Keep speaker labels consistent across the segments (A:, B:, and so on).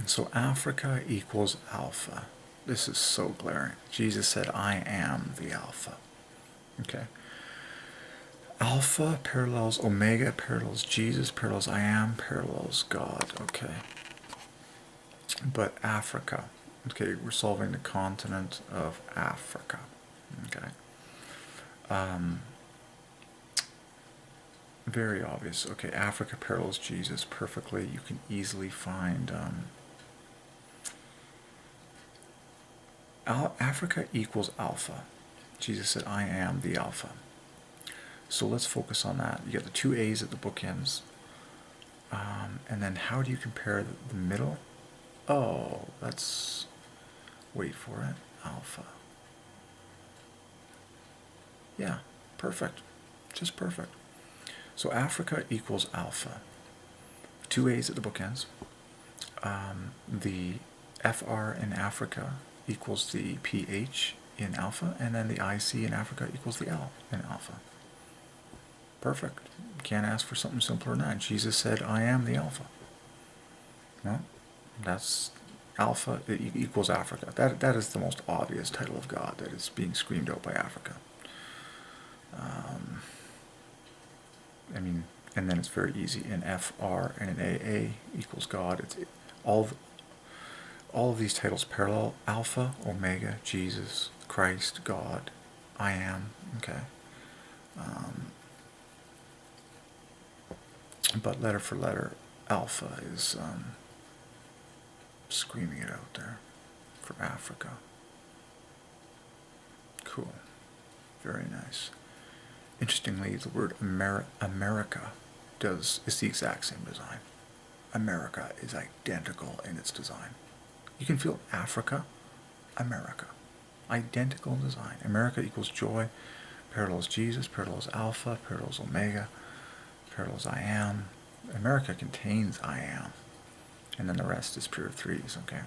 A: So Africa equals alpha. This is so glaring. Jesus said, I am the alpha. Okay. Alpha parallels omega, parallels Jesus, parallels I am, parallels God. Okay. But Africa. Okay, we're solving the continent of Africa. Okay. Very obvious. Okay, Africa parallels Jesus perfectly. You can easily find Africa equals alpha. Jesus said, I am the alpha. So let's focus on that. You got the two A's at the bookends. And then how do you compare the middle? Oh, that's, wait for it, alpha. Yeah, perfect. Just perfect. So Africa equals alpha. Two A's at the bookends. The FR in Africa equals the PH in alpha, and then the IC in Africa equals the L in alpha. Perfect. Can't ask for something simpler than that. Jesus said, I am the alpha. Well, that's alpha equals Africa. That is the most obvious title of God that is being screamed out by Africa. I mean, and then it's very easy. An FR and an AA equals God. It's all of these titles parallel: Alpha, Omega, Jesus, Christ, God, I am. Okay. But letter for letter, Alpha is screaming it out there for Africa. Cool. Very nice. Interestingly, the word America is the exact same design. America is identical in its design. You can feel Africa, America. Identical design. America equals joy, parallels Jesus, parallels Alpha, parallels Omega, parallels I am. America contains I am. And then the rest is pure threes, okay?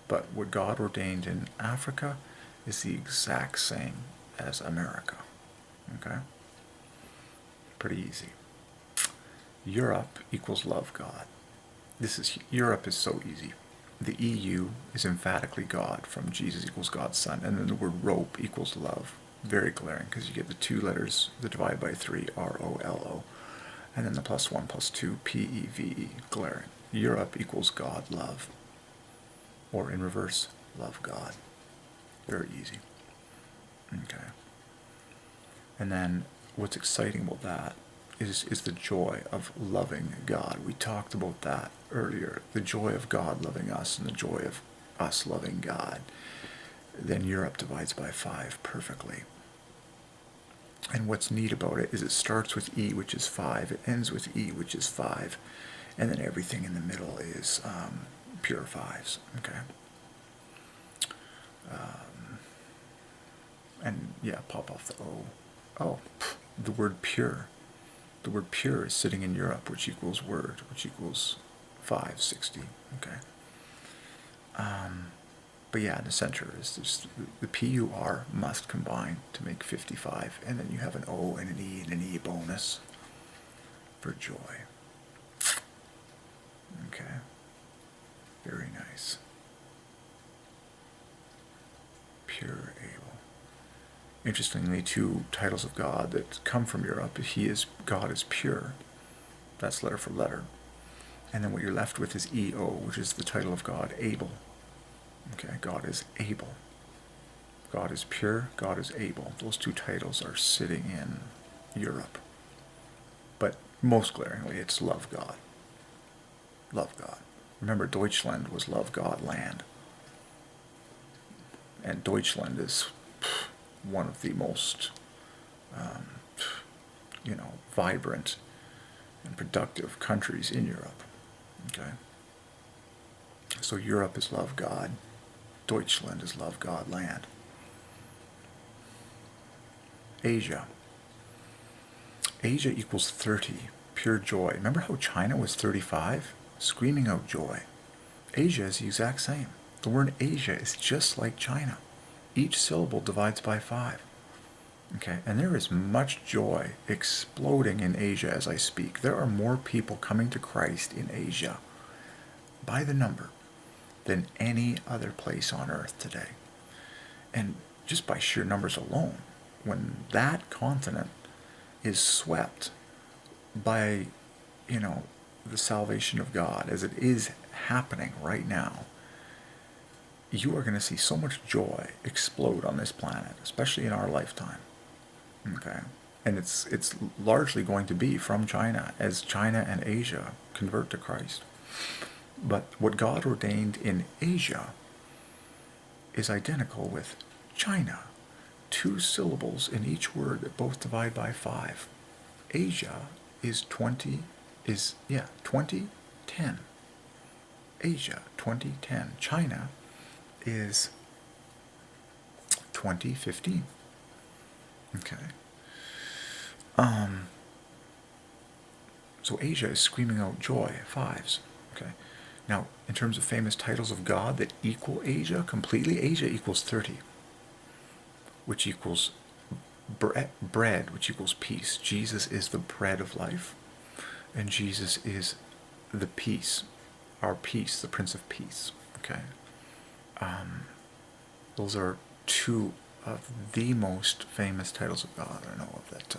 A: But what God ordained in Africa is the exact same as America, okay? Pretty easy. Europe equals love God. Europe is so easy. The EU is emphatically God, from Jesus equals God's Son, and then the word rope equals love. Very glaring, because you get the two letters that divide by 3, R-O-L-O, and then the +1 +2, P-E-V-E, glaring. Europe equals God, love. Or in reverse, love God. Very easy. Okay. And then what's exciting about that is the joy of loving God. We talked about that earlier. The joy of God loving us and the joy of us loving God. Then Europe divides by 5 perfectly. And what's neat about it is it starts with E, which is 5. It ends with E, which is 5. And then everything in the middle is pure 5s. Okay. And yeah, pop off the O. Oh, the word pure. The word pure is sitting in Europe, which equals word, which equals 560. Okay. But yeah, in the center is just the PUR must combine to make 55, and then you have an O and an E bonus for joy. Okay. Very nice. Pure able. Interestingly, two titles of God that come from Europe. God is pure. That's letter for letter. And then what you're left with is EO, which is the title of God, able. Okay, God is able. God is pure, God is able. Those two titles are sitting in Europe. But most glaringly, it's love God. Love God. Remember, Deutschland was love God land. And Deutschland is one of the most, vibrant and productive countries in Europe. Okay? So Europe is love God. Deutschland is love God land. Asia. Asia equals 30. Pure joy. Remember how China was 35? Screaming out joy. Asia is the exact same. The word Asia is just like China. Each syllable divides by 5. Okay, and there is much joy exploding in Asia as I speak. There are more people coming to Christ in Asia by the number than any other place on earth today. And just by sheer numbers alone, when that continent is swept by, the salvation of God, as it is happening right now, you are going to see so much joy explode on this planet, especially in our lifetime. Okay? And it's largely going to be from China, as China and Asia convert to Christ. But what God ordained in Asia is identical with China. 2 syllables in each word that both divide by 5. Asia is 2010. Asia, 2010. China is 2015. Okay. So Asia is screaming out joy, 5s. Okay. Now, in terms of famous titles of God that equal Asia completely, Asia equals 30, which equals bread, which equals peace. Jesus is the bread of life, and Jesus is the peace, our peace, the Prince of Peace. Okay. Those are 2 of the most famous titles of God I know of that.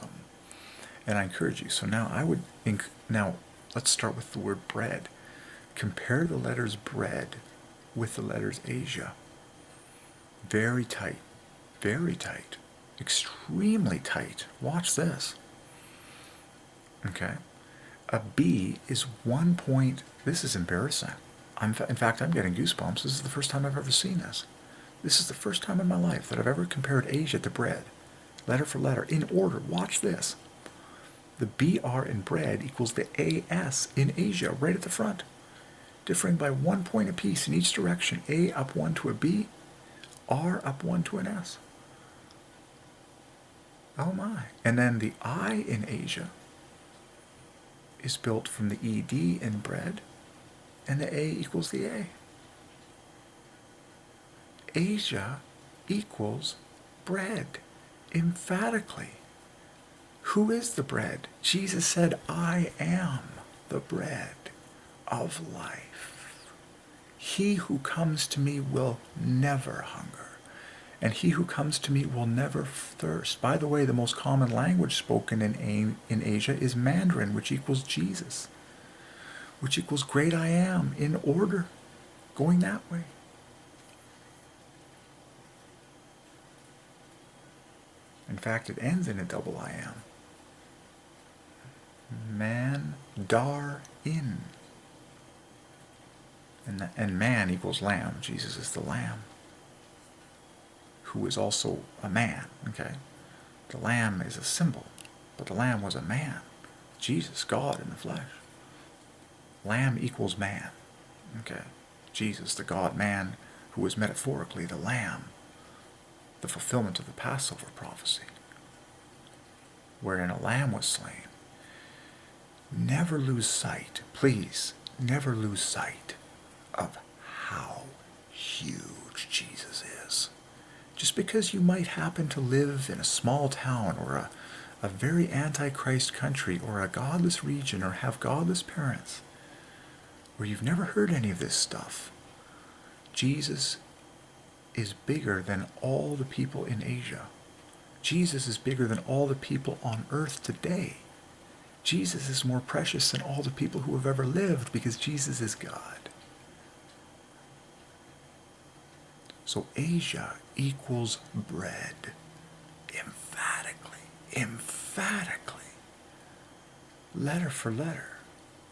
A: And I encourage you. So now let's start with the word bread. Compare the letters bread with the letters Asia. Very tight. Very tight. Extremely tight. Watch this. Okay. A B is 1 point. This is embarrassing. In fact, I'm getting goosebumps. This is the first time I've ever seen this. This is the first time in my life that I've ever compared Asia to bread. Letter for letter. In order. Watch this. The BR in bread equals the AS in Asia, right at the front. Differing by 1 point apiece in each direction. A up 1 to a B. R up 1 to an S. Oh my. And then the I in Asia is built from the ED in bread, and the A equals the A. Asia equals bread, emphatically. Who is the bread? Jesus said, I am the bread of life. He who comes to me will never hunger, and he who comes to me will never thirst. By the way, the most common language spoken in Asia is Mandarin, which equals Jesus, which equals great I am, in order, going that way. In fact, it ends in a double I am. Man-dar-in. And man equals lamb. Jesus is the lamb, who is also a man. Okay? The lamb is a symbol, but the lamb was a man. Jesus, God in the flesh. Lamb equals man. Okay? Jesus, the God-man, who was metaphorically the lamb, the fulfillment of the Passover prophecy, wherein a lamb was slain. Never lose sight, please, never lose sight of how huge Jesus is. Just because you might happen to live in a small town or a very anti-Christ country or a godless region or have godless parents where you've never heard any of this stuff, Jesus is bigger than all the people in Asia. Jesus is bigger than all the people on earth today. Jesus is more precious than all the people who have ever lived, because Jesus is God. So Asia equals bread. Emphatically. Emphatically. Letter for letter.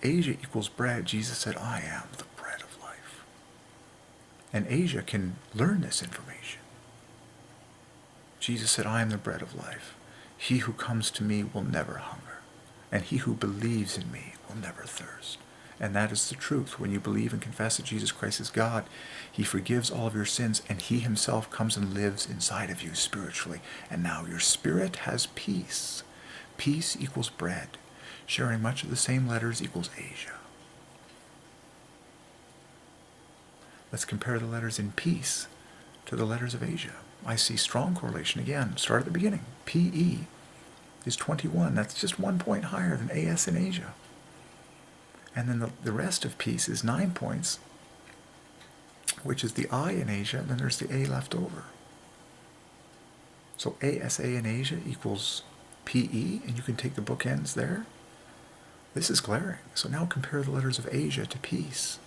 A: Asia equals bread. Jesus said, I am the bread of life. And Asia can learn this information. Jesus said, I am the bread of life. He who comes to me will never hunger, and he who believes in me will never thirst. And that is the truth. When you believe and confess that Jesus Christ is God, he forgives all of your sins, and he himself comes and lives inside of you spiritually. And now your spirit has peace. Peace equals bread. Sharing much of the same letters equals Asia. Let's compare the letters in peace to the letters of Asia. I see strong correlation again. Start at the beginning. PE is 21. That's just 1 point higher than AS in Asia. And then the rest of peace is 9 points which is the I in Asia, and then there's the A left over. So ASA in Asia equals PE, and you can take the bookends there. This is glaring. So now compare the letters of Asia to peace.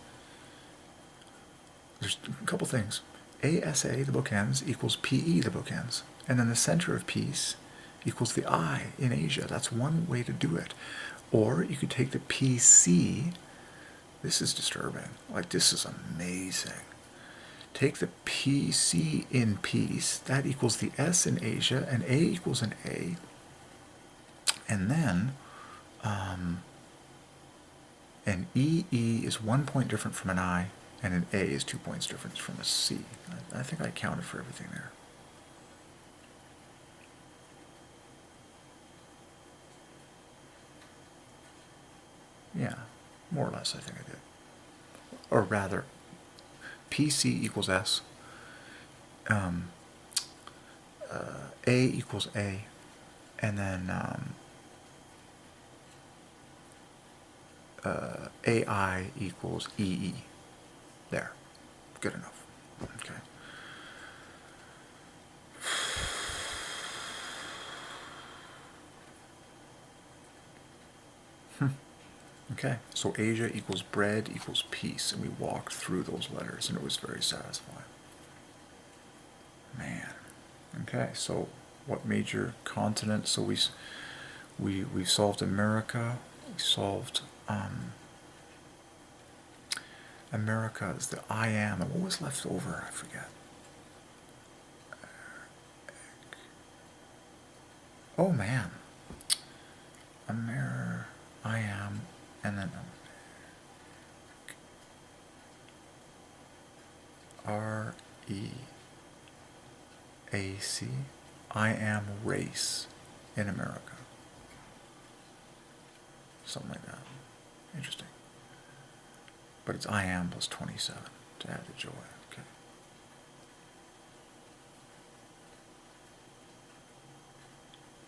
A: There's a couple things. ASA, the bookends, equals PE, the bookends. And then the center of peace equals the I in Asia. That's one way to do it. Or you could take the PC. This is disturbing. Like, this is amazing. Take the PC in peace. That equals the S in Asia, and A equals an A. And then an EE is 1 point different from an I, and an A is 2 points different from a C. I think I counted for everything there. Yeah, more or less I think I did. Or rather, PC equals S, A equals A, and then AI equals EE. There. Good enough. Okay. Okay, so Asia equals bread equals peace, and we walked through those letters, and it was very satisfying. Man. Okay, so what major continent? So we solved America. We solved America is the I am, and what was left over? I forget. Oh man, I am, and then REAC. I am race in America. Something like that. Interesting. But it's I am plus 27 to add to joy. Okay.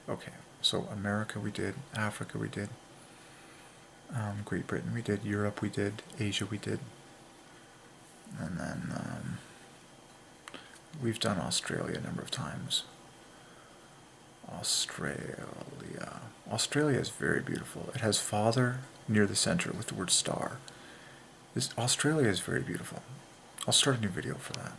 A: Okay, so America we did, Africa we did, Great Britain we did, Europe we did, Asia we did, and then we've done Australia a number of times. Australia is very beautiful. It has father near the center with the word star. Australia is very beautiful. I'll start a new video for that.